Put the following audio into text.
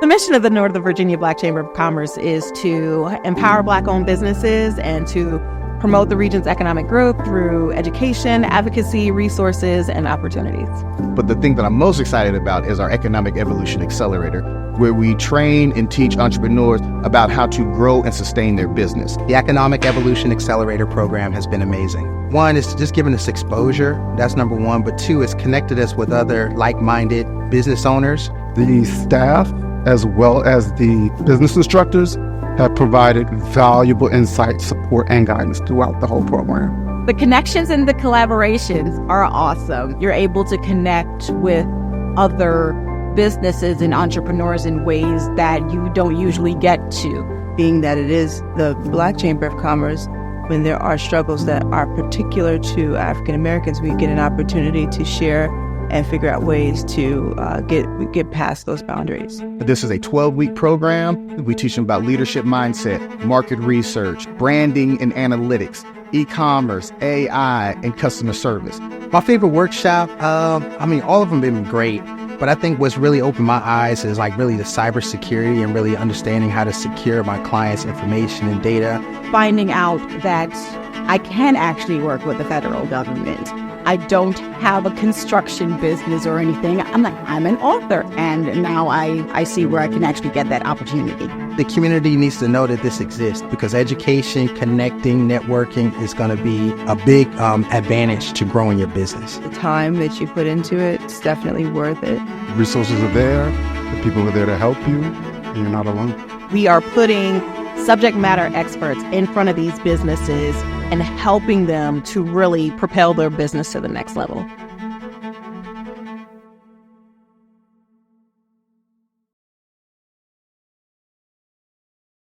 The mission of the Northern Virginia Black Chamber of Commerce is to empower Black-owned businesses and to promote the region's economic growth through education, advocacy, resources, and opportunities. But the thing that I'm most excited about is our Economic Evolution Accelerator, where we train and teach entrepreneurs about how to grow and sustain their business. The Economic Evolution Accelerator Program has been amazing. One is just giving us exposure. That's number one. But two, it's connected us with other like-minded business owners. The staff, as well as the business instructors, have provided valuable insight, support, and guidance throughout the whole program. The connections and the collaborations are awesome. You're able to connect with other businesses and entrepreneurs in ways that you don't usually get to. Being that it is the Black Chamber of Commerce, when there are struggles that are particular to African Americans, we get an opportunity to share and figure out ways to get past those boundaries. This is a 12-week program. We teach them about leadership mindset, market research, branding and analytics, e-commerce, AI, and customer service. My favorite workshop, all of them have been great, but I think what's really opened my eyes is really the cybersecurity and really understanding how to secure my clients' information and data. Finding out that I can actually work with the federal government. I don't have a construction business or anything. I'm an author. And now I see where I can actually get that opportunity. The community needs to know that this exists because education, connecting, networking is going to be a big advantage to growing your business. The time that you put into it is definitely worth it. Resources are there. The people are there to help you, and you're not alone. We are putting subject matter experts in front of these businesses and helping them to really propel their business to the next level.